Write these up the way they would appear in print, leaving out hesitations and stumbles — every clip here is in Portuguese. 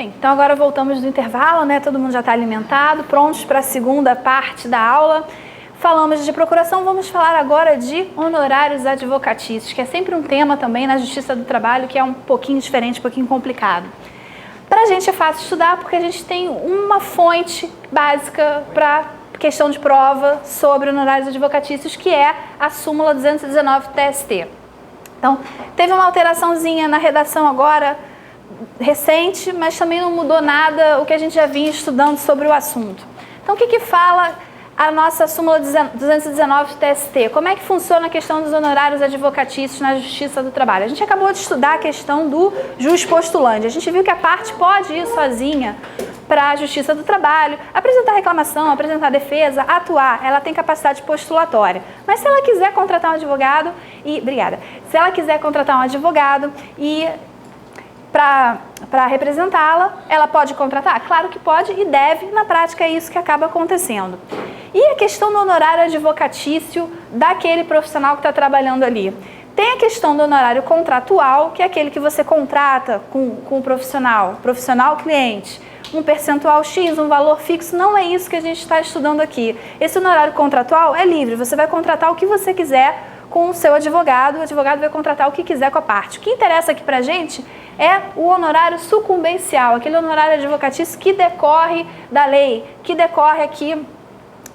Bem, então agora voltamos do intervalo, né? Todo mundo já está alimentado, prontos para a segunda parte da aula. Falamos de procuração, vamos falar agora de honorários advocatícios, que é sempre um tema também na Justiça do Trabalho, que é um pouquinho diferente, um pouquinho complicado. Para a gente é fácil estudar porque a gente tem uma fonte básica para questão de prova sobre honorários advocatícios, que é a súmula 219 TST. Então, teve uma alteraçãozinha na redação agora, recente, mas também não mudou nada o que a gente já vinha estudando sobre o assunto. Então, o que fala a nossa súmula 219 TST? Como é que funciona a questão dos honorários advocatícios na Justiça do Trabalho? A gente acabou de estudar a questão do jus postulante. A gente viu que a parte pode ir sozinha para a Justiça do Trabalho, apresentar reclamação, apresentar defesa, atuar. Ela tem capacidade postulatória. Mas se ela quiser contratar um advogado Se ela quiser contratar um advogado e para representá-la, ela pode contratar? Claro que pode e deve, na prática é isso que acaba acontecendo. E a questão do honorário advocatício daquele profissional que está trabalhando ali? Tem a questão do honorário contratual, que é aquele que você contrata com o profissional cliente, um percentual X, um valor fixo. Não é isso que a gente está estudando aqui. Esse honorário contratual é livre, você vai contratar o que você quiser com o seu advogado, o advogado vai contratar o que quiser com a parte. O que interessa aqui para a gente é o honorário sucumbencial, aquele honorário advocatício que decorre da lei, que decorre aqui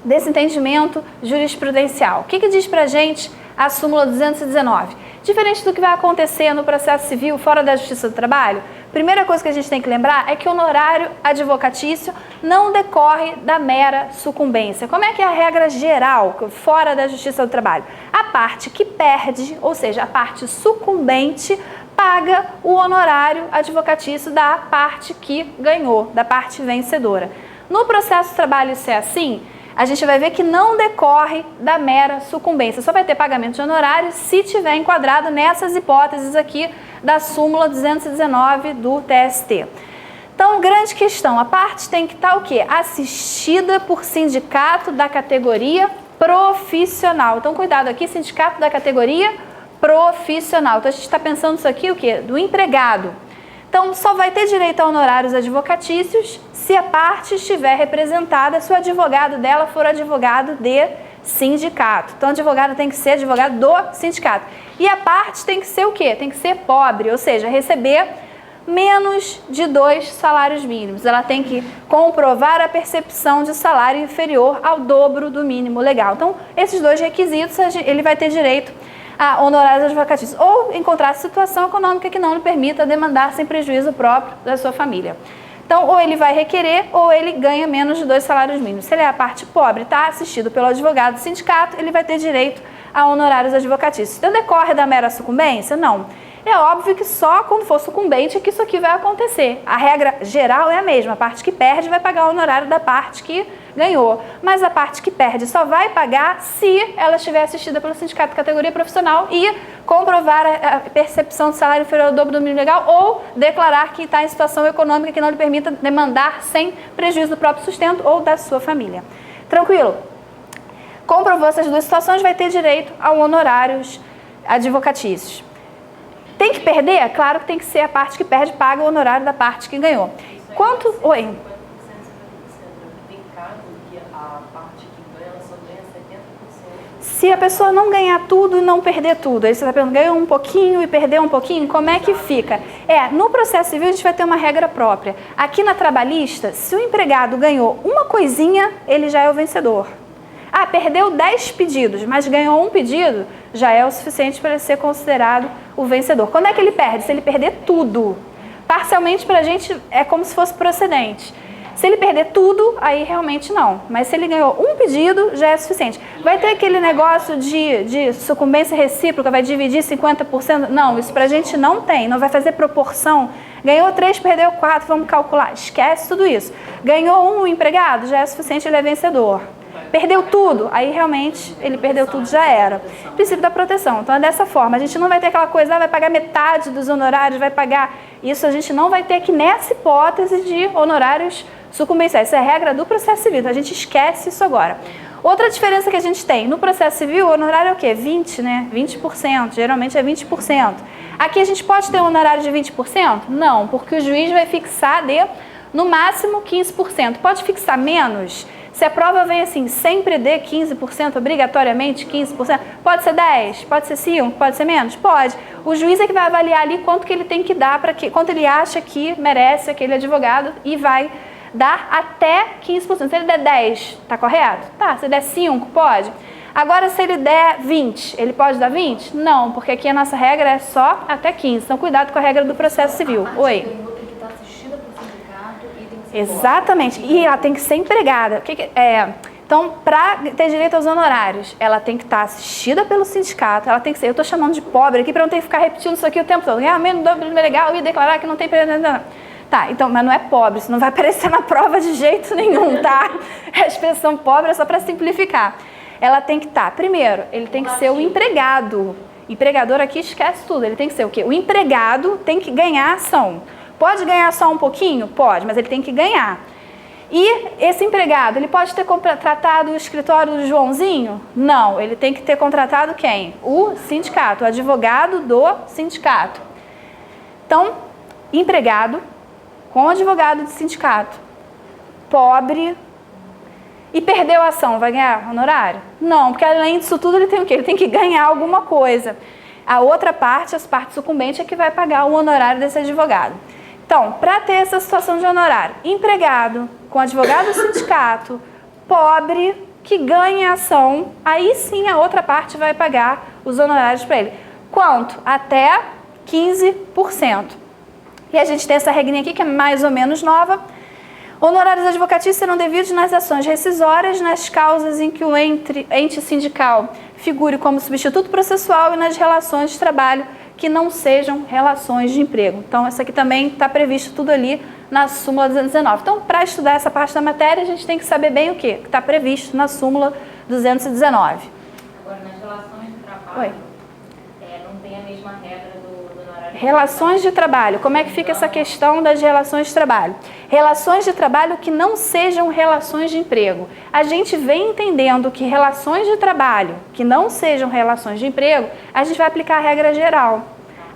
desse entendimento jurisprudencial. O que diz para a gente a súmula 219? Diferente do que vai acontecer no processo civil fora da Justiça do Trabalho, primeira coisa que a gente tem que lembrar é que o honorário advocatício não decorre da mera sucumbência. Como é que é a regra geral fora da Justiça do Trabalho? A parte que perde, ou seja, a parte sucumbente, paga o honorário advocatício da parte que ganhou, da parte vencedora. No processo do trabalho isso é assim, a gente vai ver que não decorre da mera sucumbência. Só vai ter pagamento de honorário se tiver enquadrado nessas hipóteses aqui da súmula 219 do TST. Então, grande questão, a parte tem que estar o quê? Assistida por sindicato da categoria profissional. Então, cuidado aqui, sindicato da categoria profissional. Então, a gente está pensando isso aqui, o quê? Do empregado. Então, só vai ter direito a honorários advocatícios se a parte estiver representada, se o advogado dela for advogado de sindicato. Então, o advogado tem que ser advogado do sindicato. E a parte tem que ser o quê? Tem que ser pobre, ou seja, receber menos de 2 salários mínimos. Ela tem que comprovar a percepção de salário inferior ao dobro do mínimo legal. Então, esses 2 requisitos, ele vai ter direito a honorários advocatícios, ou encontrar situação econômica que não lhe permita demandar sem prejuízo próprio da sua família. Então, ou ele vai requerer, ou ele ganha menos de 2 salários mínimos. Se ele é a parte pobre, está assistido pelo advogado do sindicato, ele vai ter direito a honorários advocatícios. Então, decorre da mera sucumbência? Não. É óbvio que só quando for sucumbente é que isso aqui vai acontecer. A regra geral é a mesma, a parte que perde vai pagar o honorário da parte que ganhou. Mas a parte que perde só vai pagar se ela estiver assistida pelo sindicato de categoria profissional e comprovar a percepção de salário inferior ao dobro do mínimo legal ou declarar que está em situação econômica que não lhe permita demandar sem prejuízo do próprio sustento ou da sua família. Tranquilo? Comprovou essas 2 situações, vai ter direito a honorários advocatícios. Tem que perder? Claro que tem que ser a parte que perde, paga o honorário da parte que ganhou. Quanto... Oi? Tem caso que a parte que ganha, ela só ganha 70%. Se a pessoa não ganhar tudo e não perder tudo, aí você está perguntando, ganhou um pouquinho e perdeu um pouquinho, como é que fica? No processo civil a gente vai ter uma regra própria. Aqui na trabalhista, se o empregado ganhou uma coisinha, ele já é o vencedor. Perdeu 10 pedidos, mas ganhou um pedido, já é o suficiente para ele ser considerado o vencedor. Quando é que ele perde? Se ele perder tudo. Parcialmente, para a gente, é como se fosse procedente. Se ele perder tudo, aí realmente não. Mas se ele ganhou um pedido, já é suficiente. Vai ter aquele negócio de sucumbência recíproca, vai dividir 50%? Não, isso para a gente não tem. Não vai fazer proporção. Ganhou 3, perdeu 4, vamos calcular. Esquece tudo isso. Ganhou um empregado, já é suficiente, ele é vencedor. Perdeu tudo, aí realmente ele perdeu tudo, já era. Princípio da proteção. Então é dessa forma. A gente não vai ter aquela coisa, vai pagar metade dos honorários, vai pagar... Isso a gente não vai ter aqui nessa hipótese de honorários sucumbenciais. Essa é a regra do processo civil. Então a gente esquece isso agora. Outra diferença que a gente tem, no processo civil, o honorário é o quê? 20, né? 20%, geralmente é 20%. Aqui a gente pode ter um honorário de 20%? Não, porque o juiz vai fixar no máximo 15%. Pode fixar menos? Se a prova vem assim, sempre dê 15%, obrigatoriamente 15%, pode ser 10%, pode ser 5%, pode ser menos? Pode. O juiz é que vai avaliar ali quanto que ele tem que dar, quanto ele acha que merece aquele advogado e vai dar até 15%. Se ele der 10%, tá correto? Tá. Se ele der 5%, pode. Agora, se ele der 20%, ele pode dar 20%? Não, porque aqui a nossa regra é só até 15%. Então, cuidado com a regra do processo civil. Oi. Exatamente. E ela tem que ser empregada. Então, para ter direito aos honorários, ela tem que estar assistida pelo sindicato. Ela tem que ser, eu estou chamando de pobre aqui para não ter que ficar repetindo isso aqui o tempo todo. Realmente não é legal e declarar que não tem... Tá, então, mas não é pobre, isso não vai aparecer na prova de jeito nenhum, tá? A expressão pobre é só para simplificar. Ela tem que estar, primeiro, ele tem que ser o empregado. Empregador aqui esquece tudo, ele tem que ser o quê? O empregado tem que ganhar ação. Pode ganhar só um pouquinho? Pode, mas ele tem que ganhar. E esse empregado, ele pode ter contratado o escritório do Joãozinho? Não, ele tem que ter contratado quem? O sindicato, o advogado do sindicato. Então, empregado com advogado do sindicato, pobre e perdeu a ação, vai ganhar honorário? Não, porque além disso tudo ele tem o quê? Ele tem que ganhar alguma coisa. A outra parte, as partes sucumbentes, é que vai pagar o honorário desse advogado. Então, para ter essa situação de honorário, empregado com advogado do sindicato, pobre, que ganha ação, aí sim a outra parte vai pagar os honorários para ele. Quanto? Até 15%. E a gente tem essa regrinha aqui que é mais ou menos nova. Honorários advocatícios serão devidos nas ações rescisórias, nas causas em que o ente sindical figure como substituto processual e nas relações de trabalho que não sejam relações de emprego. Então, isso aqui também está previsto tudo ali na súmula 219. Então, para estudar essa parte da matéria, a gente tem que saber bem o que está previsto na súmula 219. Agora, nas relações de trabalho, não tem a mesma regra do honorário. Relações de trabalho. Como é que fica essa questão das relações de trabalho? Relações de trabalho que não sejam relações de emprego. A gente vem entendendo que relações de trabalho que não sejam relações de emprego, a gente vai aplicar a regra geral.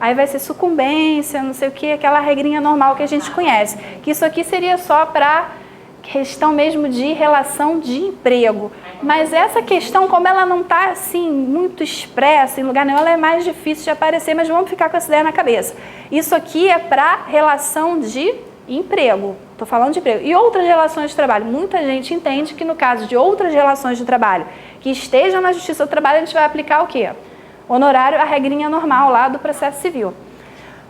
Aí vai ser sucumbência, não sei o que, aquela regrinha normal que a gente conhece. Que isso aqui seria só para questão mesmo de relação de emprego. Mas essa questão, como ela não está assim muito expressa em lugar nenhum, ela é mais difícil de aparecer, mas vamos ficar com essa ideia na cabeça. Isso aqui é para relação de emprego. Estou falando de emprego. E outras relações de trabalho. Muita gente entende que no caso de outras relações de trabalho que estejam na Justiça do Trabalho, a gente vai aplicar o quê? Honorário, a regrinha normal lá do processo civil.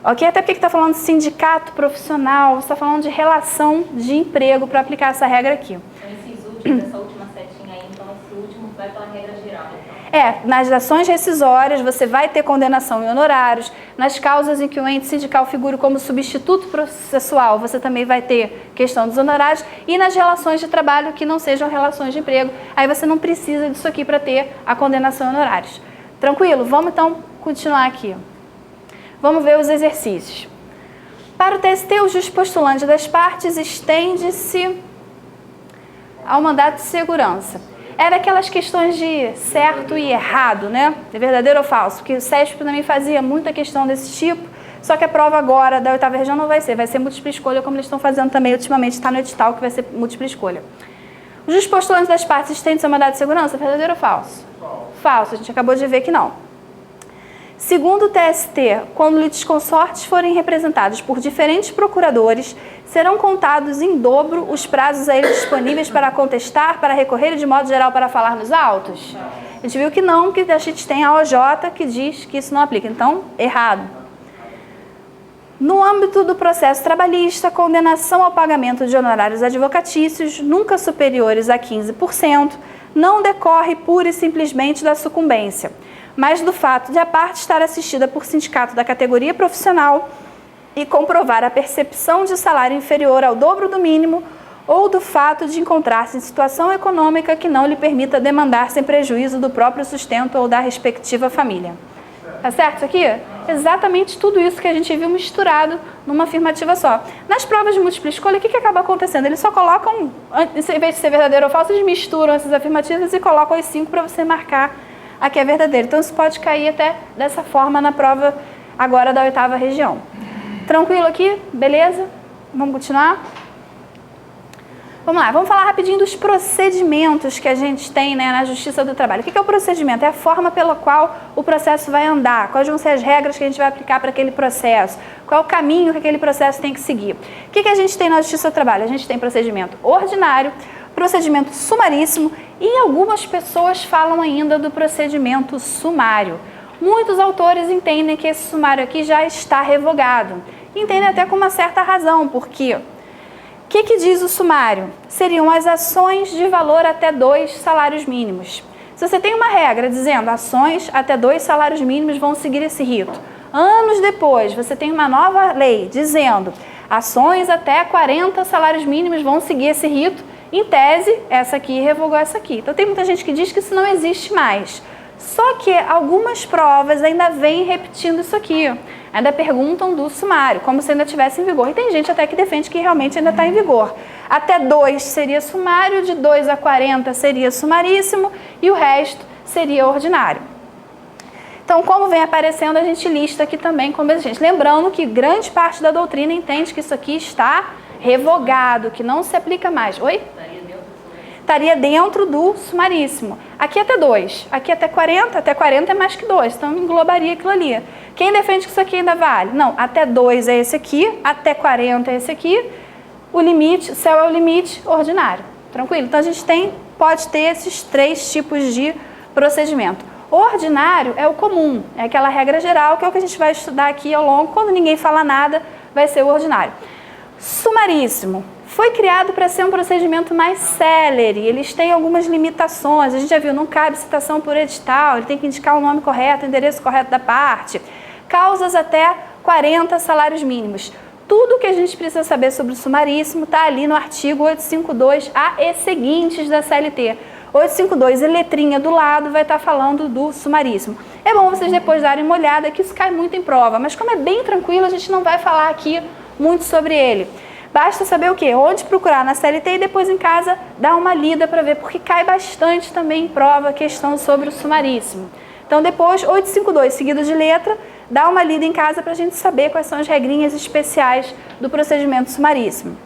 Ok? Até porque está falando de sindicato profissional, você está falando de relação de emprego para aplicar essa regra aqui. Essa última setinha aí, então esse último vai pela regra geral. Então. Nas ações rescisórias você vai ter condenação em honorários, nas causas em que o ente sindical figure como substituto processual, você também vai ter questão dos honorários, e nas relações de trabalho que não sejam relações de emprego, aí você não precisa disso aqui para ter a condenação em honorários. Tranquilo? Vamos então continuar aqui. Vamos ver os exercícios. Para o TST, o juiz postulante das partes estende-se ao mandato de segurança. Era aquelas questões de certo e errado, né? De verdadeiro ou falso, porque o SESP também fazia muita questão desse tipo, só que a prova agora da 8ª região não vai ser múltipla escolha, como eles estão fazendo também ultimamente, está no edital que vai ser múltipla escolha. O juiz postulante das partes estende-se ao mandato de segurança, verdadeiro ou falso? Falso, a gente acabou de ver que não. Segundo o TST, quando litisconsortes forem representados por diferentes procuradores, serão contados em dobro os prazos a eles disponíveis para contestar, para recorrer e, de modo geral, para falar nos autos? A gente viu que não, que a gente tem a OJ que diz que isso não aplica. Então, errado. No âmbito do processo trabalhista, a condenação ao pagamento de honorários advocatícios, nunca superiores a 15%, não decorre pura e simplesmente da sucumbência, mas do fato de a parte estar assistida por sindicato da categoria profissional e comprovar a percepção de salário inferior ao dobro do mínimo ou do fato de encontrar-se em situação econômica que não lhe permita demandar sem prejuízo do próprio sustento ou da respectiva família. Tá certo isso aqui? Exatamente tudo isso que a gente viu misturado numa afirmativa só. Nas provas de múltipla escolha, o que acaba acontecendo? Eles só colocam, em vez de ser verdadeiro ou falso, eles misturam essas afirmativas e colocam as 5 para você marcar a que é verdadeiro. Então, isso pode cair até dessa forma na prova agora da 8ª região. Tranquilo aqui? Beleza? Vamos continuar? Vamos lá, vamos falar rapidinho dos procedimentos que a gente tem, né, na Justiça do Trabalho. O que é o procedimento? É a forma pela qual o processo vai andar, quais vão ser as regras que a gente vai aplicar para aquele processo, qual é o caminho que aquele processo tem que seguir. O que a gente tem na Justiça do Trabalho? A gente tem procedimento ordinário, procedimento sumaríssimo e algumas pessoas falam ainda do procedimento sumário. Muitos autores entendem que esse sumário aqui já está revogado. Entendem até com uma certa razão, porque o que diz o sumário? Seriam as ações de valor até 2 salários mínimos. Se você tem uma regra dizendo ações até 2 salários mínimos vão seguir esse rito, anos depois você tem uma nova lei dizendo ações até 40 salários mínimos vão seguir esse rito, em tese, essa aqui revogou essa aqui. Então tem muita gente que diz que isso não existe mais. Só que algumas provas ainda vêm repetindo isso aqui. Ainda perguntam do sumário, como se ainda estivesse em vigor. E tem gente até que defende que realmente ainda está em vigor. Até 2 seria sumário, de 2 a 40 seria sumaríssimo e o resto seria ordinário. Então, como vem aparecendo, a gente lista aqui também como exigente. Lembrando que grande parte da doutrina entende que isso aqui está revogado, que não se aplica mais. Oi? Estaria dentro do sumaríssimo. Aqui até 2, aqui até 40 é mais que 2, então englobaria aquilo ali. Quem defende que isso aqui ainda vale? Não, até 2 é esse aqui, até 40 é esse aqui, o limite, o céu é o limite ordinário. Tranquilo? Então a gente pode ter esses 3 tipos de procedimento. O ordinário é o comum, é aquela regra geral, que é o que a gente vai estudar aqui ao longo, quando ninguém fala nada, vai ser o ordinário. Sumaríssimo. Foi criado para ser um procedimento mais célere, eles têm algumas limitações, a gente já viu, não cabe citação por edital, ele tem que indicar o nome correto, o endereço correto da parte, causas até 40 salários mínimos. Tudo que a gente precisa saber sobre o sumaríssimo está ali no artigo 852A e seguintes da CLT. 852 e letrinha do lado vai estar falando do sumaríssimo. É bom vocês depois darem uma olhada, que isso cai muito em prova, mas como é bem tranquilo, a gente não vai falar aqui muito sobre ele. Basta saber o quê? Onde procurar na CLT e depois em casa dar uma lida para ver, porque cai bastante também em prova a questão sobre o sumaríssimo. Então depois, 852 seguido de letra, dá uma lida em casa para a gente saber quais são as regrinhas especiais do procedimento sumaríssimo.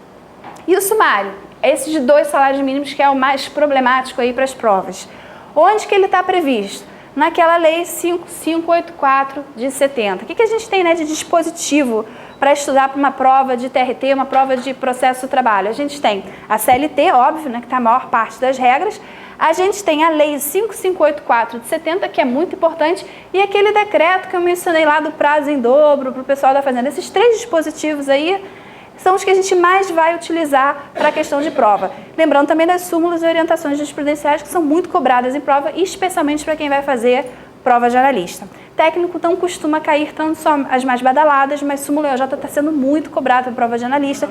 E o sumário? Esse de 2 salários mínimos que é o mais problemático aí para as provas. Onde que ele está previsto? Naquela lei 5584 de 70. O que a gente tem, né, de dispositivo para estudar para uma prova de TRT, uma prova de processo do trabalho? A gente tem a CLT, óbvio, né, que está a maior parte das regras. A gente tem a lei 5584 de 70, que é muito importante, e aquele decreto que eu mencionei lá do prazo em dobro para o pessoal da fazenda. Esses 3 dispositivos aí são os que a gente mais vai utilizar para a questão de prova. Lembrando também das súmulas e orientações jurisprudenciais que são muito cobradas em prova, especialmente para quem vai fazer prova de analista. Técnico não costuma cair tanto só as mais badaladas, mas súmula e OJ está sendo muito cobrado para prova de analista.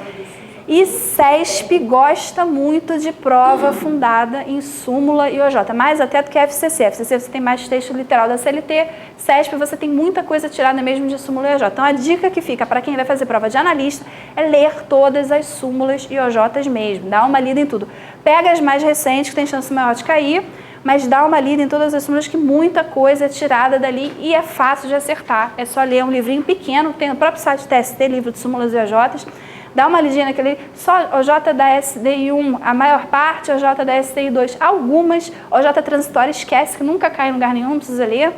E CESP gosta muito de prova fundada em súmula e OJ, mais até do que a FCC. A FCC você tem mais texto literal da CLT, CESP você tem muita coisa tirada mesmo de súmula e OJ. Então a dica que fica para quem vai fazer prova de analista é ler todas as súmulas e OJs mesmo, dá uma lida em tudo. Pega as mais recentes, que tem chance maior de cair, mas dá uma lida em todas as súmulas, que muita coisa é tirada dali e é fácil de acertar. É só ler um livrinho pequeno, tem no próprio site TST, livro de súmulas e OJs. Dá uma lidinha naquele, só OJ da SDI 1, a maior parte, OJ da SDI 2, algumas, OJ transitória, esquece que nunca cai em lugar nenhum, não precisa ler.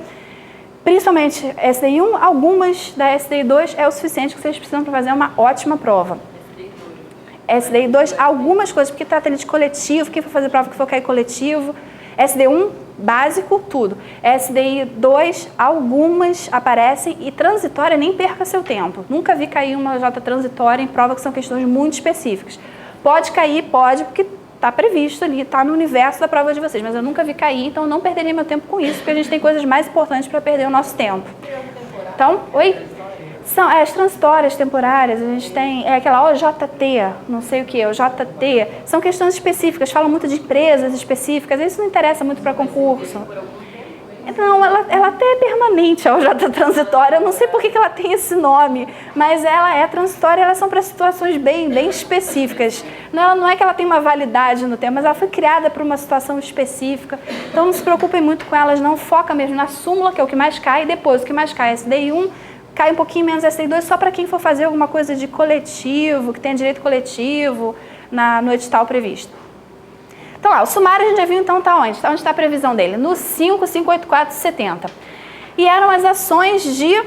Principalmente SDI 1, algumas da SDI 2 é o suficiente que vocês precisam para fazer uma ótima prova. SDI 2, algumas coisas, porque trata ali de coletivo, quem for fazer prova que for cair coletivo. SDI 1, básico, tudo. SDI 2, algumas aparecem, e transitória, nem perca seu tempo. Nunca vi cair uma OJ transitória em prova, que são questões muito específicas. Pode cair, pode, porque está previsto ali, está no universo da prova de vocês, mas eu nunca vi cair, então não perderia meu tempo com isso, porque a gente tem coisas mais importantes para perder o nosso tempo. Então, oi? São as transitórias temporárias, a gente tem aquela OJT, não sei o que, OJT, são questões específicas, falam muito de empresas específicas, isso não interessa muito para concurso. Não, ela até é permanente, a OJ transitória. Eu não sei por que ela tem esse nome, mas ela é transitória, elas são para situações bem específicas. Não é que ela tem uma validade no tempo, mas ela foi criada para uma situação específica. Então não se preocupem muito com elas, não. Foca mesmo na súmula, que é o que mais cai, e depois o que mais cai, SDI 1, cai um pouquinho menos SDI 2, só para quem for fazer alguma coisa de coletivo, que tenha direito coletivo no edital previsto. Então lá, o sumário a gente já viu, então está onde? Onde está a previsão dele? No 5.584.70. E eram as ações de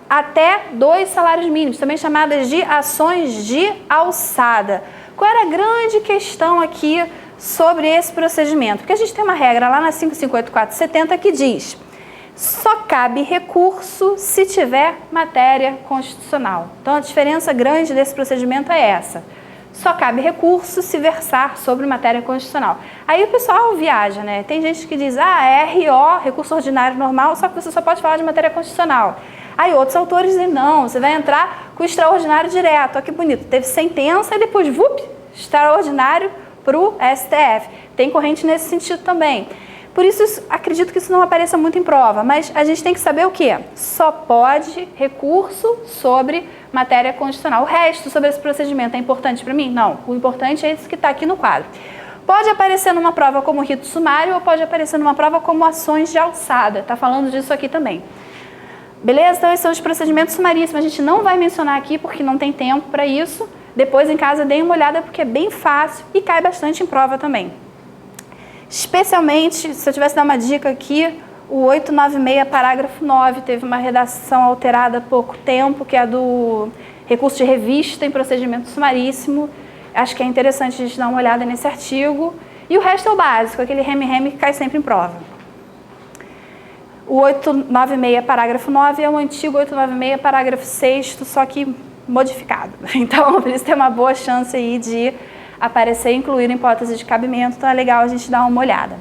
até 2 salários mínimos, também chamadas de ações de alçada. Qual era a grande questão aqui sobre esse procedimento? Porque a gente tem uma regra lá na 5.584.70 que diz: só cabe recurso se tiver matéria constitucional. Então a diferença grande desse procedimento é essa. Só cabe recurso se versar sobre matéria constitucional. Aí o pessoal viaja, né? Tem gente que diz, RO, recurso ordinário normal, só que você só pode falar de matéria constitucional. Aí outros autores dizem, não, você vai entrar com o extraordinário direto. Olha que bonito, teve sentença e depois, extraordinário para o STF. Tem corrente nesse sentido também. Por isso, acredito que isso não apareça muito em prova, mas a gente tem que saber o quê? Só pode recurso sobre matéria constitucional. O resto sobre esse procedimento é importante para mim? Não. O importante é esse que está aqui no quadro. Pode aparecer numa prova como rito sumário ou pode aparecer numa prova como ações de alçada. Está falando disso aqui também. Beleza? Então, esses são os procedimentos sumaríssimos. A gente não vai mencionar aqui porque não tem tempo para isso. Depois, em casa, deem uma olhada porque é bem fácil e cai bastante em prova também. Especialmente, se eu tivesse dar uma dica aqui, o 896, parágrafo 9, teve uma redação alterada há pouco tempo, que é do recurso de revista em procedimento sumaríssimo. Acho que é interessante a gente dar uma olhada nesse artigo. E o resto é o básico, aquele reme-reme que cai sempre em prova. O 896, parágrafo 9, é o antigo 896, parágrafo 6º, só que modificado. Então, por isso tem uma boa chance aí de aparecer e incluir em hipótese de cabimento, então é legal a gente dar uma olhada.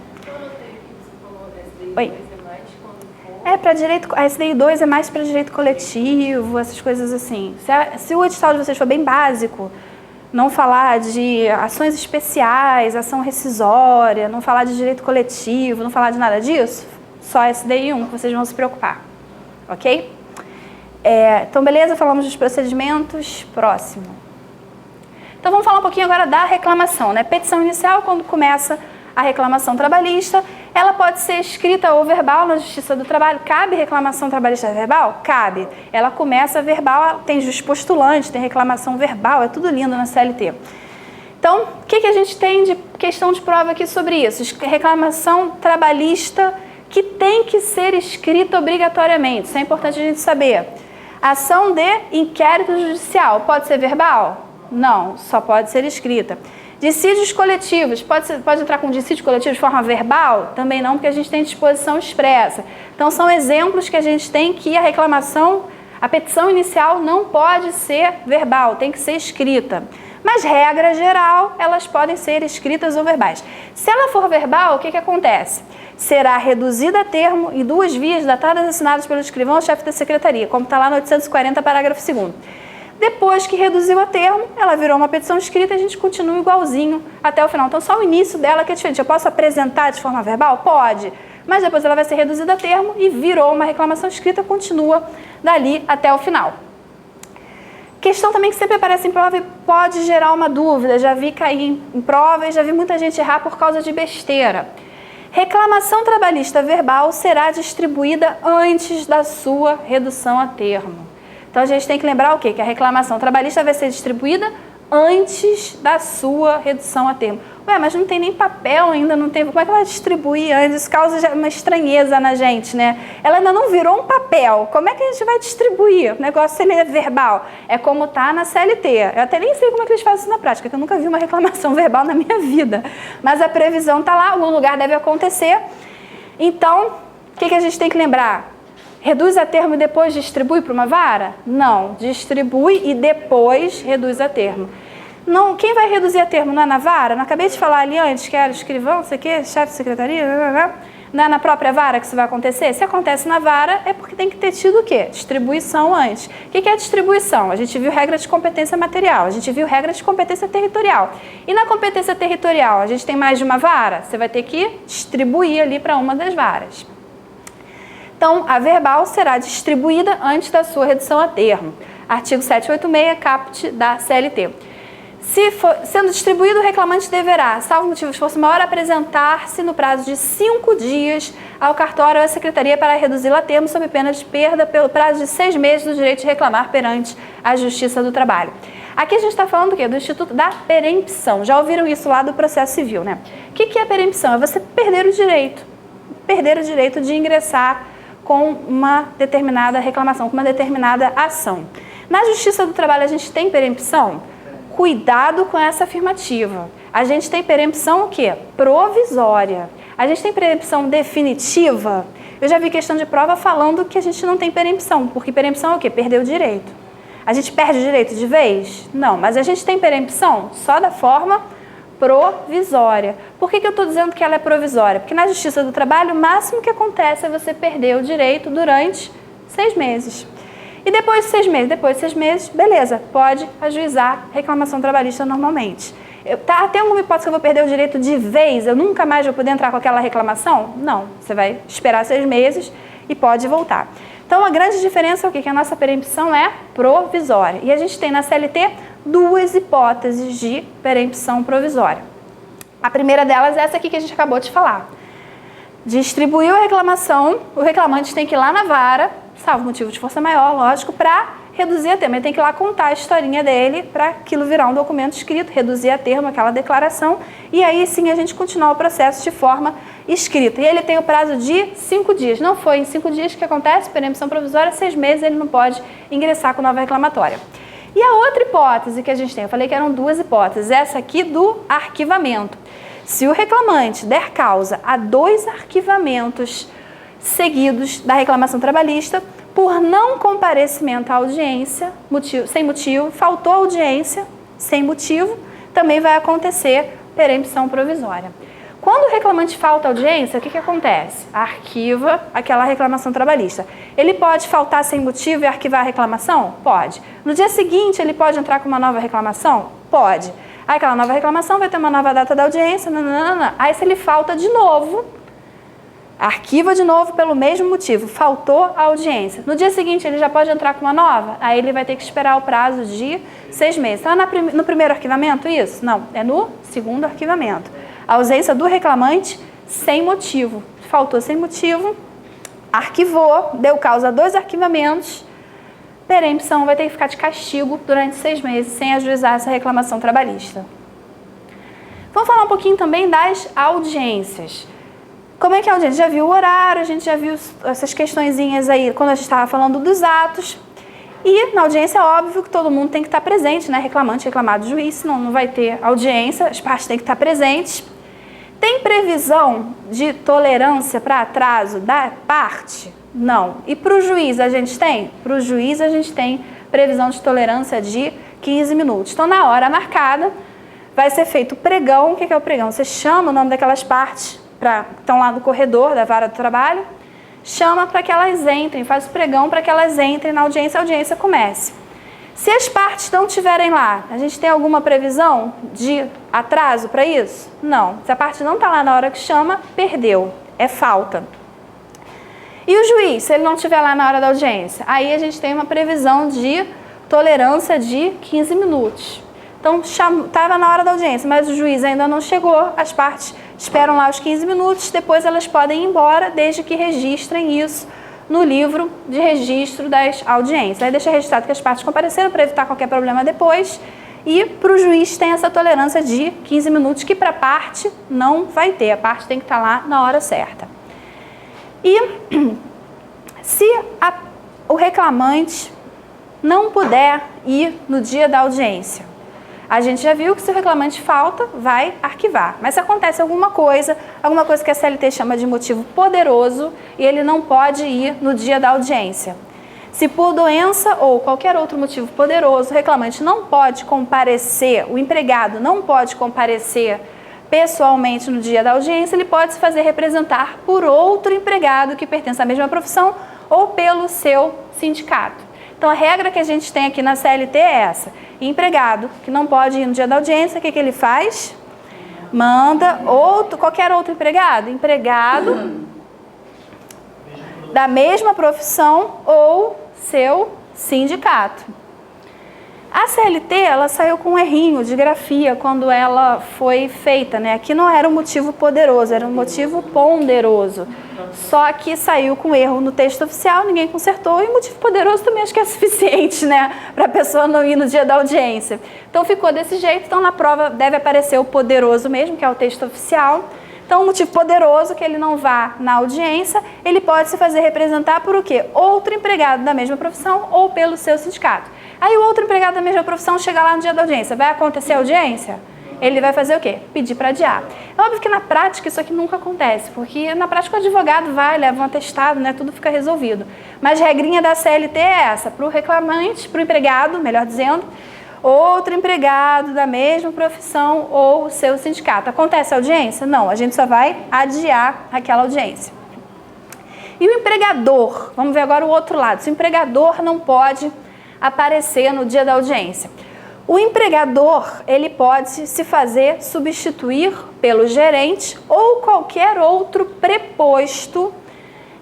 Oi. Para direito, a SDI 2 é mais para direito coletivo, essas coisas assim. Se o edital de vocês for bem básico, não falar de ações especiais, ação rescisória, não falar de direito coletivo, não falar de nada disso, só SDI 1 que vocês vão se preocupar, ok? Então, beleza? Falamos dos procedimentos. Próximo. Então, vamos falar um pouquinho agora da reclamação, né? Petição inicial, quando começa a reclamação trabalhista, ela pode ser escrita ou verbal na Justiça do Trabalho. Cabe reclamação trabalhista verbal? Cabe. Ela começa verbal, tem juspostulante, tem reclamação verbal, é tudo lindo na CLT. Então, o que a gente tem de questão de prova aqui sobre isso? Reclamação trabalhista que tem que ser escrita obrigatoriamente. Isso é importante a gente saber. Ação de inquérito judicial, pode ser verbal? Não, só pode ser escrita. Dissídios coletivos, pode entrar com dissídio coletivo de forma verbal? Também não, porque a gente tem disposição expressa. Então, são exemplos que a gente tem que a petição inicial não pode ser verbal, tem que ser escrita. Mas, regra geral, elas podem ser escritas ou verbais. Se ela for verbal, o que acontece? Será reduzida a termo em 2 vias datadas e assinadas pelo escrivão ou chefe da secretaria, como está lá no 840, parágrafo 2º. Depois que reduziu a termo, ela virou uma petição escrita e a gente continua igualzinho até o final. Então, só o início dela que é diferente. Eu posso apresentar de forma verbal? Pode. Mas depois ela vai ser reduzida a termo e virou uma reclamação escrita, continua dali até o final. Questão também que sempre aparece em prova e pode gerar uma dúvida. Já vi cair em prova e já vi muita gente errar por causa de besteira. Reclamação trabalhista verbal será distribuída antes da sua redução a termo. Então, a gente tem que lembrar o quê? Que a reclamação trabalhista vai ser distribuída antes da sua redução a termo. Ué, mas não tem nem papel ainda, não tem. Como é que ela vai distribuir antes? Isso causa uma estranheza na gente, né? Ela ainda não virou um papel. Como é que a gente vai distribuir? O negócio é verbal. É como está na CLT. Eu até nem sei como é que eles fazem isso na prática, porque eu nunca vi uma reclamação verbal na minha vida. Mas a previsão está lá, algum lugar deve acontecer. Então, o que a gente tem que lembrar? Reduz a termo e depois distribui para uma vara? Não, distribui e depois reduz a termo. Não, quem vai reduzir a termo não é na vara? Não acabei de falar ali antes que era escrivão, não sei o quê, chefe de secretaria, não é na própria vara que isso vai acontecer? Se acontece na vara, é porque tem que ter tido o quê? Distribuição antes. O que é distribuição? A gente viu regra de competência material, a gente viu regra de competência territorial. E na competência territorial, a gente tem mais de uma vara? Você vai ter que distribuir ali para uma das varas. Então, a verbal será distribuída antes da sua redução a termo. Artigo 786, caput da CLT. Sendo distribuído, o reclamante deverá, salvo motivo de força maior, apresentar-se no prazo de 5 dias ao cartório ou à secretaria para reduzi-lo a termo, sob pena de perda pelo prazo de 6 meses do direito de reclamar perante a Justiça do Trabalho. Aqui a gente está falando do quê? Do Instituto da Perempção. Já ouviram isso lá do processo civil, né? O que é a perempção? É você perder o direito de ingressar com uma determinada reclamação, com uma determinada ação. Na Justiça do Trabalho a gente tem perempção? Cuidado com essa afirmativa. A gente tem perempção o quê? Provisória. A gente tem perempção definitiva? Eu já vi questão de prova falando que a gente não tem perempção, porque perempção é o quê? Perder o direito. A gente perde o direito de vez? Não, mas a gente tem perempção só da forma provisória. Por que eu estou dizendo que ela é provisória? Porque na Justiça do Trabalho o máximo que acontece é você perder o direito durante 6 meses. E depois de 6 meses? Depois de 6 meses, beleza, pode ajuizar reclamação trabalhista normalmente. Tem alguma hipótese que eu vou perder o direito de vez? Eu nunca mais vou poder entrar com aquela reclamação? Não, você vai esperar 6 meses e pode voltar. Então, a grande diferença é o quê? Que a nossa perempção é provisória. E a gente tem na CLT 2 hipóteses de perempção provisória. A primeira delas é essa aqui que a gente acabou de falar. Distribuiu a reclamação, o reclamante tem que ir lá na vara, salvo motivo de força maior, lógico, para reduzir a termo. Ele tem que ir lá contar a historinha dele para aquilo virar um documento escrito, reduzir a termo aquela declaração, e aí sim a gente continuar o processo de forma escrita. E ele tem o prazo de 5 dias. Não foi em 5 dias que acontece, perempção provisória, 6 meses ele não pode ingressar com nova reclamatória. E a outra hipótese que a gente tem, eu falei que eram 2 hipóteses, essa aqui do arquivamento. Se o reclamante der causa a 2 arquivamentos seguidos da reclamação trabalhista, por não comparecimento à audiência, sem motivo, faltou audiência, sem motivo, também vai acontecer perempção provisória. Quando o reclamante falta audiência, o que acontece? Arquiva aquela reclamação trabalhista. Ele pode faltar sem motivo e arquivar a reclamação? Pode. No dia seguinte, ele pode entrar com uma nova reclamação? Pode. Aí aquela nova reclamação vai ter uma nova data da audiência, nananana. Aí se ele falta de novo, arquiva de novo pelo mesmo motivo, faltou a audiência. No dia seguinte ele já pode entrar com uma nova? Aí ele vai ter que esperar o prazo de 6 meses. Está no primeiro arquivamento isso? Não, é no segundo arquivamento. A ausência do reclamante sem motivo. Faltou sem motivo, arquivou, deu causa a 2 arquivamentos, perempção vai ter que ficar de castigo durante 6 meses sem ajuizar essa reclamação trabalhista. Vamos falar um pouquinho também das audiências. Como é que é a audiência? Já viu o horário, a gente já viu essas questõezinhas aí quando a gente estava falando dos atos. E na audiência é óbvio que todo mundo tem que estar presente, né? Reclamante, reclamado, juiz, senão não vai ter audiência, as partes têm que estar presentes. Tem previsão de tolerância para atraso da parte? Não. E para o juiz a gente tem? Para o juiz a gente tem previsão de tolerância de 15 minutos. Então, na hora marcada, vai ser feito o pregão. O que é o pregão? Você chama o nome daquelas partes que estão lá no corredor da vara do trabalho, chama para que elas entrem, faz o pregão para que elas entrem na audiência, a audiência comece. Se as partes não estiverem lá, a gente tem alguma previsão de atraso para isso? Não. Se a parte não está lá na hora que chama, perdeu. É falta. E o juiz, se ele não estiver lá na hora da audiência? Aí a gente tem uma previsão de tolerância de 15 minutos. Então, estava na hora da audiência, mas o juiz ainda não chegou, as partes esperam lá os 15 minutos, depois elas podem ir embora, desde que registrem isso no livro de registro das audiências. Aí deixa registrado que as partes compareceram para evitar qualquer problema depois. E para o juiz tem essa tolerância de 15 minutos, que para a parte não vai ter. A parte tem que estar lá na hora certa. E se o reclamante não puder ir no dia da audiência, a gente já viu que se o reclamante falta, vai arquivar. Mas se acontece alguma coisa que a CLT chama de motivo poderoso, e ele não pode ir no dia da audiência. Se por doença ou qualquer outro motivo poderoso, o reclamante não pode comparecer, o empregado não pode comparecer pessoalmente no dia da audiência, ele pode se fazer representar por outro empregado que pertence à mesma profissão ou pelo seu sindicato. Então, a regra que a gente tem aqui na CLT é essa. Empregado que não pode ir no dia da audiência, o que ele faz? Manda qualquer outro empregado. da mesma profissão ou seu sindicato. A CLT, ela saiu com um errinho de grafia quando ela foi feita, né? Aqui não era um motivo poderoso, era um motivo ponderoso. Só que saiu com erro no texto oficial, ninguém consertou, e motivo poderoso também acho que é suficiente, né? Para a pessoa não ir no dia da audiência. Então ficou desse jeito, então na prova deve aparecer o poderoso mesmo, que é o texto oficial. Então, o motivo poderoso que ele não vá na audiência, ele pode se fazer representar por o quê? Outro empregado da mesma profissão ou pelo seu sindicato. Aí o outro empregado da mesma profissão chega lá no dia da audiência. Vai acontecer a audiência? Ele vai fazer o quê? Pedir para adiar. É óbvio que na prática isso aqui nunca acontece, porque na prática o advogado vai, leva um atestado, né? Tudo fica resolvido. Mas a regrinha da CLT é essa, para o reclamante, para o empregado, melhor dizendo, outro empregado da mesma profissão ou seu sindicato. Acontece a audiência? Não, a gente só vai adiar aquela audiência. E o empregador? Vamos ver agora o outro lado. Se o empregador não pode aparecer no dia da audiência. O empregador, ele pode se fazer substituir pelo gerente ou qualquer outro preposto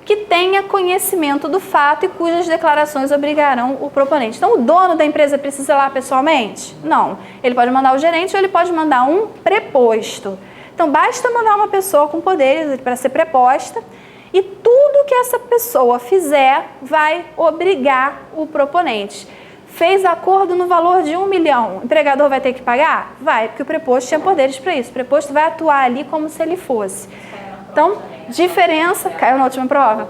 que tenha conhecimento do fato e cujas declarações obrigarão o proponente. Então, o dono da empresa precisa ir lá pessoalmente? Não. Ele pode mandar o gerente ou ele pode mandar um preposto. Então, basta mandar uma pessoa com poderes para ser preposta e tudo que essa pessoa fizer vai obrigar o proponente. Fez acordo no valor de 1 milhão, o empregador vai ter que pagar? Vai, porque o preposto tinha poderes para isso. O preposto vai atuar ali como se ele fosse. Então, diferença... Caiu na última prova?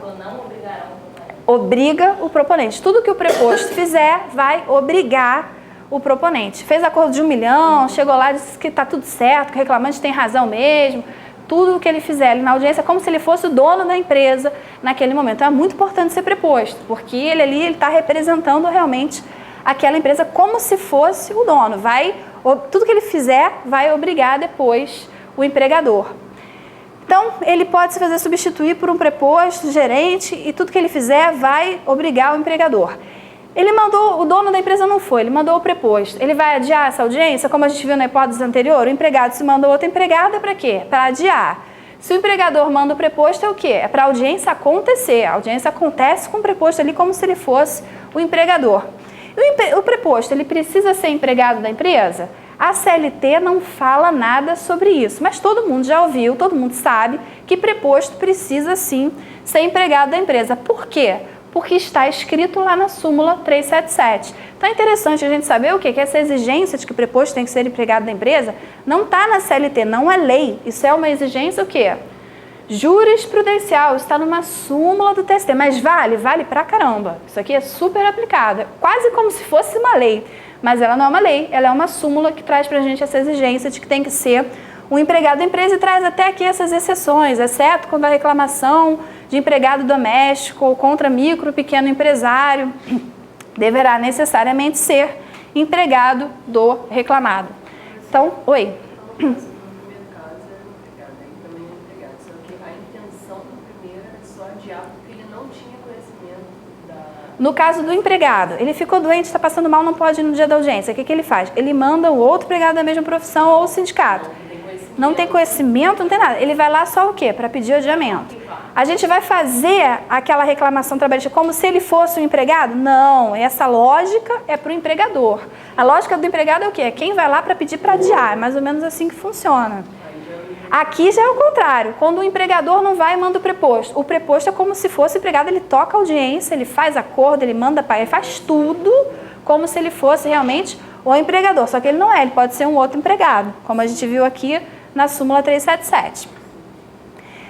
Obriga o proponente. Tudo que o preposto fizer vai obrigar o proponente. Fez acordo de 1 milhão, chegou lá e disse que está tudo certo, que o reclamante tem razão mesmo. Tudo o que ele fizer ali na audiência é como se ele fosse o dono da empresa naquele momento. Então, é muito importante ser preposto, porque ele ali está representando realmente aquela empresa como se fosse o dono. Tudo que ele fizer vai obrigar depois o empregador. Então, ele pode se fazer substituir por um preposto, gerente, e tudo que ele fizer vai obrigar o empregador. Ele mandou, o dono da empresa não foi, ele mandou o preposto. Ele vai adiar essa audiência, como a gente viu na hipótese anterior, o empregado se mandou outro empregado, é para quê? Para adiar. Se o empregador manda o preposto, é o quê? É para a audiência acontecer. A audiência acontece com o preposto ali como se ele fosse o empregador. O preposto, ele precisa ser empregado da empresa? A CLT não fala nada sobre isso, mas todo mundo já ouviu, todo mundo sabe que preposto precisa sim ser empregado da empresa. Por quê? Porque está escrito lá na súmula 377. Então é interessante a gente saber o quê? Que essa exigência de que o preposto tem que ser empregado da empresa não está na CLT, não é lei. Isso é uma exigência o quê? Jurisprudencial, está numa súmula do TST, mas vale pra caramba. Isso aqui é super aplicado, é quase como se fosse uma lei, mas ela não é uma lei, ela é uma súmula que traz pra gente essa exigência de que tem que ser um empregado da empresa e traz até aqui essas exceções, exceto quando a reclamação de empregado doméstico ou contra micro ou pequeno empresário deverá necessariamente ser empregado do reclamado. Então, oi. No caso do empregado, ele ficou doente, está passando mal, não pode ir no dia da audiência. O que ele faz? Ele manda o outro empregado da mesma profissão ou o sindicato. Não tem conhecimento, não tem nada. Ele vai lá só o quê? Para pedir adiamento. A gente vai fazer aquela reclamação trabalhista como se ele fosse um empregado? Não, essa lógica é para o empregador. A lógica do empregado é o quê? É quem vai lá para pedir para adiar. É mais ou menos assim que funciona. Aqui já é o contrário. Quando o empregador não vai, manda o preposto. O preposto é como se fosse o empregado, ele toca a audiência, ele faz acordo, ele manda para ele, faz tudo como se ele fosse realmente o empregador. Só que ele não é, ele pode ser um outro empregado, como a gente viu aqui na súmula 377.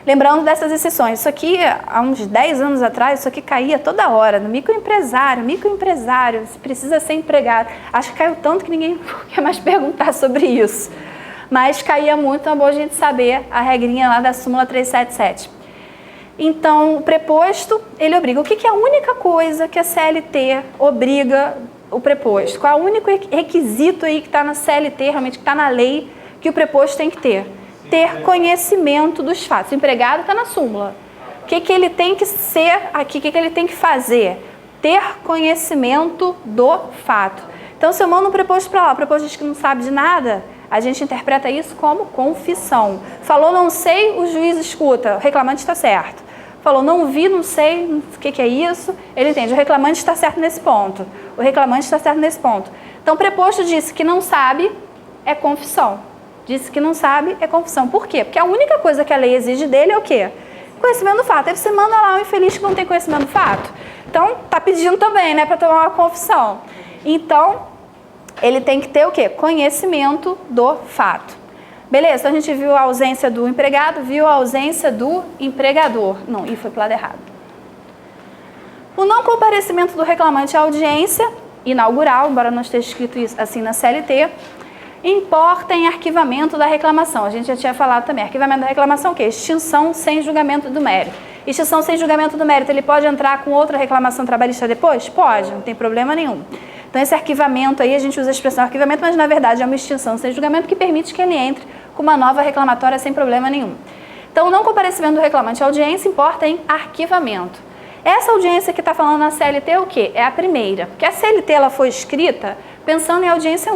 Lembrando dessas exceções, isso aqui, há uns 10 anos atrás, isso aqui caía toda hora, no microempresário, precisa ser empregado. Acho que caiu tanto que ninguém quer mais perguntar sobre isso. Mas caía muito, então é bom a gente saber a regrinha lá da súmula 377. Então, o preposto, ele obriga. O que é a única coisa que a CLT obriga o preposto? Qual é o único requisito aí que está na CLT, realmente que está na lei, que o preposto tem que ter? Ter conhecimento dos fatos. O empregado está na súmula. O que ele tem que ser aqui? O que ele tem que fazer? Ter conhecimento do fato. Então, se eu mando um preposto para lá, o preposto diz que não sabe de nada, a gente interpreta isso como confissão. Falou não sei, o juiz escuta, o reclamante está certo. falou, não vi, não sei o que é isso, ele entende, o reclamante está certo nesse ponto. O reclamante está certo nesse ponto. Então, preposto disse que não sabe, é confissão. Disse que não sabe, é confissão. Por quê? Porque a única coisa que a lei exige dele é o quê? Conhecimento do fato. Aí você manda lá um infeliz que não tem conhecimento do fato. Então, tá pedindo também, né, para tomar uma confissão. Então, ele tem que ter o quê? Conhecimento do fato. Beleza, então a gente viu a ausência do empregado, viu a ausência do empregador. Não, e foi pro lado errado. O não comparecimento do reclamante à audiência inaugural, embora não esteja escrito isso assim na CLT, importa em arquivamento da reclamação. A gente já tinha falado também. Arquivamento da reclamação o quê? Extinção sem julgamento do mérito. Extinção sem julgamento do mérito, ele pode entrar com outra reclamação trabalhista depois? Pode, não tem problema nenhum. Então esse arquivamento aí, a gente usa a expressão arquivamento, mas na verdade é uma extinção sem julgamento que permite que ele entre com uma nova reclamatória sem problema nenhum. Então o não comparecimento do reclamante à audiência importa em arquivamento. Essa audiência que está falando na CLT é o quê? É a primeira. Porque a CLT ela foi escrita pensando em audiência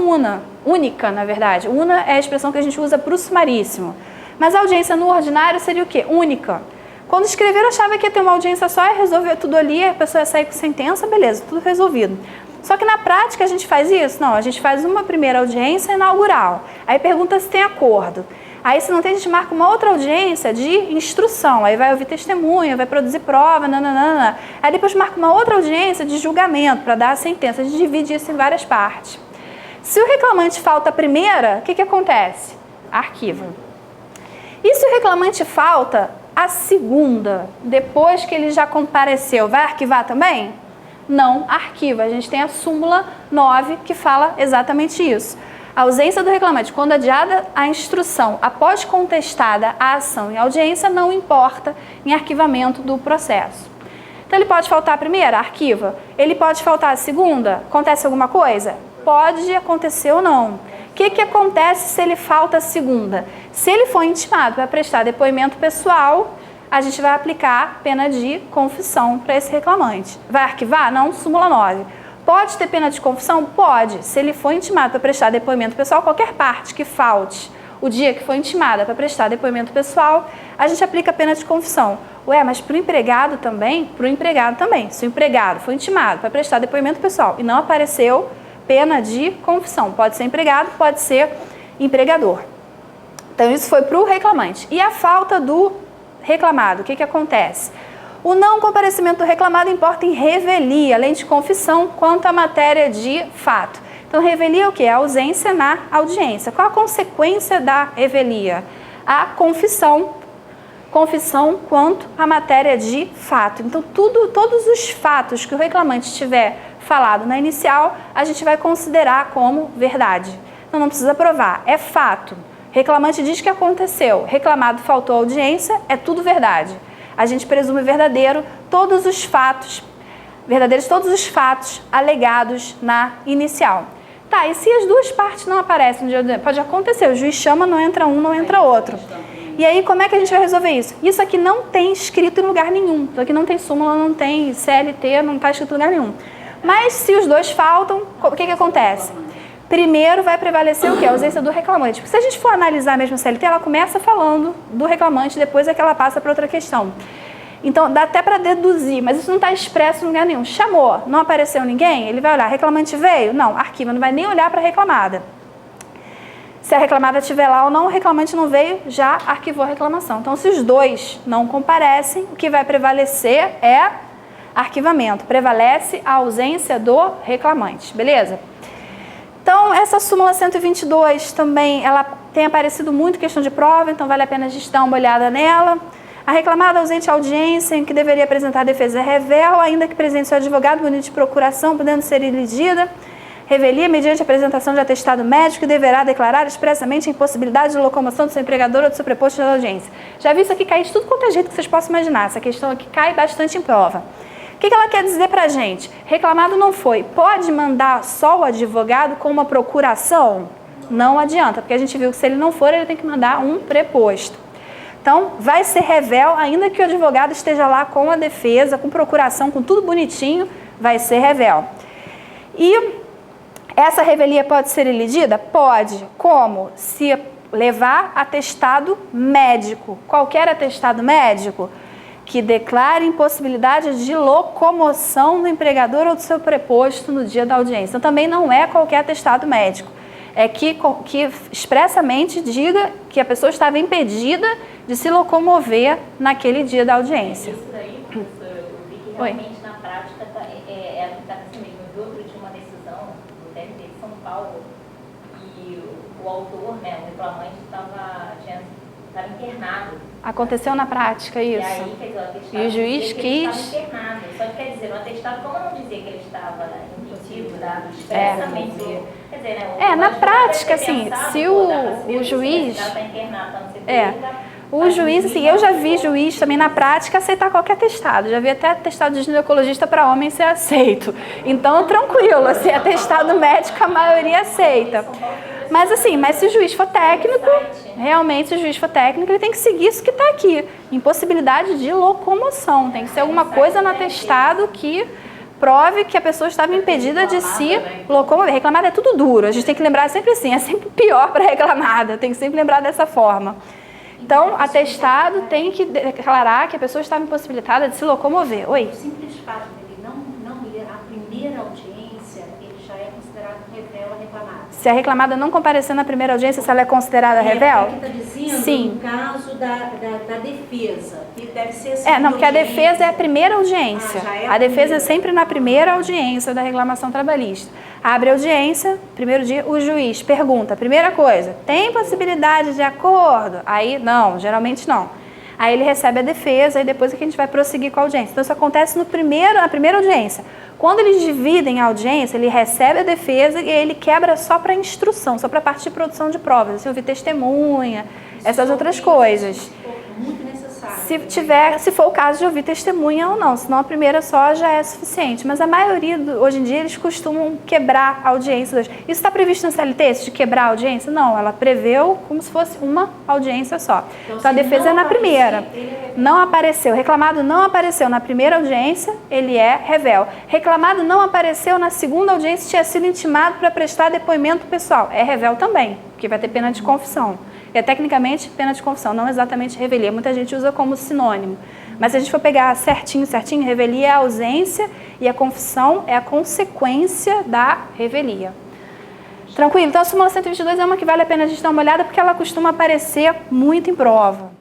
única, na verdade. Una é a expressão que a gente usa para o sumaríssimo. Mas a audiência no ordinário seria o quê? Única. Quando escreveram, achava que ia ter uma audiência só e resolver tudo ali, a pessoa ia sair com sentença, beleza, tudo resolvido. Só que na prática a gente faz isso? Não, a gente faz uma primeira audiência inaugural. Aí pergunta se tem acordo. Aí se não tem, a gente marca uma outra audiência de instrução. Aí vai ouvir testemunha, vai produzir prova, nananana. Aí depois marca uma outra audiência de julgamento para dar a sentença. A gente divide isso em várias partes. Se o reclamante falta a primeira, o que acontece? Arquiva. E se o reclamante falta a segunda, depois que ele já compareceu, vai arquivar também? Não arquiva. A gente tem a súmula 9 que fala exatamente isso. A ausência do reclamante, quando adiada a instrução após contestada a ação em audiência, não importa em arquivamento do processo. Então, ele pode faltar a primeira? Arquiva. Ele pode faltar a segunda? Acontece alguma coisa? Pode acontecer ou não. O que acontece se ele falta a segunda? Se ele for intimado para prestar depoimento pessoal, a gente vai aplicar pena de confissão para esse reclamante. Vai arquivar? Não, súmula 9. Pode ter pena de confissão? Pode. Se ele for intimado para prestar depoimento pessoal, qualquer parte que falte o dia que foi intimada para prestar depoimento pessoal, a gente aplica a pena de confissão. Ué, mas para o empregado também? Para o empregado também. Se o empregado foi intimado para prestar depoimento pessoal e não apareceu, pena de confissão. Pode ser empregado, pode ser empregador. Então, isso foi para o reclamante. E a falta do reclamado, o que acontece? O não comparecimento do reclamado importa em revelia, além de confissão, quanto à matéria de fato. Então, revelia é o quê? A ausência na audiência. Qual a consequência da revelia? A confissão. Confissão quanto à matéria de fato. Então, todos os fatos que o reclamante tiver falado na inicial, a gente vai considerar como verdade. Então, não precisa provar, é fato. Reclamante diz que aconteceu, reclamado faltou audiência, é tudo verdade. A gente presume verdadeiro todos os fatos, verdadeiros todos os fatos alegados na inicial. Tá, e se as duas partes não aparecem no dia do... Pode acontecer, o juiz chama, não entra um, não entra outro. E aí, como é que a gente vai resolver isso? Isso aqui não tem escrito em lugar nenhum. Isso aqui não tem súmula, não tem CLT, não está escrito em lugar nenhum. Mas se os dois faltam, o que acontece? Primeiro vai prevalecer o quê? A ausência do reclamante. Porque se a gente for analisar mesmo a CLT, ela começa falando do reclamante, depois é que ela passa para outra questão. Então, dá até para deduzir, mas isso não está expresso em lugar nenhum. Chamou, não apareceu ninguém, ele vai olhar, reclamante veio? Não, arquiva, não vai nem olhar para a reclamada. Se a reclamada estiver lá ou não, o reclamante não veio, já arquivou a reclamação. Então, se os dois não comparecem, o que vai prevalecer é arquivamento. Prevalece a ausência do reclamante, beleza? Então, essa súmula 122 também, ela tem aparecido muito questão de prova, então vale a pena a gente dar uma olhada nela. A reclamada ausente à audiência, em que deveria apresentar a defesa revel, ainda que presente seu advogado bonito de procuração, podendo ser elegida. Revelia mediante a apresentação de atestado médico e deverá declarar expressamente a impossibilidade de locomoção do seu empregador ou do seu preposto de audiência. Já vi isso aqui cair de tudo quanto é jeito que vocês possam imaginar. Essa questão aqui cai bastante em prova. O que ela quer dizer pra gente? Reclamado não foi. Pode mandar só o advogado com uma procuração? Não adianta, porque a gente viu que se ele não for, ele tem que mandar um preposto. Então, vai ser revel, ainda que o advogado esteja lá com a defesa, com procuração, com tudo bonitinho, vai ser revel. E essa revelia pode ser elegida? Pode. Como? Se levar atestado médico. Qualquer atestado médico, que declare impossibilidade de locomoção do empregador ou do seu preposto no dia da audiência. Então, também não é qualquer atestado médico. É que expressamente diga que a pessoa estava impedida de se locomover naquele dia da audiência. Isso daí, professor, eu vi que realmente na prática é aplicado assim mesmo. Eu vi outro dia uma decisão do TRT de São Paulo e o autor, né, o reclamante, estava internado. Aconteceu na prática isso. E aí, quer dizer, o atestado E o juiz dizia que ele quis... estava internado. Só que quer dizer, no atestado, como não dizia que ele estava impedido, dado expressamente... Quer dizer, né, na prática, assim, se o juiz... O juiz, assim, eu já vi juiz também na prática aceitar qualquer atestado. Já vi até atestado de ginecologista para homem ser aceito. Então, tranquilo, assim, atestado médico a maioria aceita. Mas assim, se o juiz for técnico, realmente se o juiz for técnico, ele tem que seguir isso que está aqui. Impossibilidade de locomoção. Tem que ser alguma coisa no atestado que prove que a pessoa estava impedida de se locomover. Reclamada é tudo duro. A gente tem que lembrar sempre assim, é sempre pior para reclamada. Tem que sempre lembrar dessa forma. Então, atestado tem que declarar que a pessoa estava impossibilitada de se locomover. Oi? O simples fato dele não ir à primeira audiência, ele já é considerado revel a reclamada. Se a reclamada não comparecer na primeira audiência, se ela é considerada revel? Aqui está dizendo, sim. No caso da defesa, que deve ser assim. Não, porque a defesa é a primeira audiência. A defesa é sempre na primeira audiência da reclamação trabalhista. Abre a audiência, primeiro dia, o juiz pergunta, primeira coisa, tem possibilidade de acordo? Aí, não, geralmente não. Aí ele recebe a defesa e depois é que a gente vai prosseguir com a audiência. Então, isso acontece na primeira audiência. Quando eles dividem a audiência, ele recebe a defesa e ele quebra só para instrução, só para a parte de produção de provas, assim, ouvir testemunha, essas outras coisas. Muito necessário. Se for o caso de ouvir testemunha ou não, senão a primeira só já é suficiente. Mas a maioria, hoje em dia, eles costumam quebrar a audiência. Isso está previsto na CLT, isso de quebrar a audiência? Não, ela preveu como se fosse uma audiência só. Então a defesa é na primeira. Não apareceu, reclamado não apareceu na primeira audiência, ele é revel. Reclamado não apareceu na segunda audiência, tinha sido intimado para prestar depoimento pessoal. É revel também, porque vai ter pena de confissão. É tecnicamente pena de confissão, não exatamente revelia. Muita gente usa como sinônimo. Mas se a gente for pegar certinho, revelia é a ausência e a confissão é a consequência da revelia. Tranquilo? Então a súmula 122 é uma que vale a pena a gente dar uma olhada porque ela costuma aparecer muito em prova.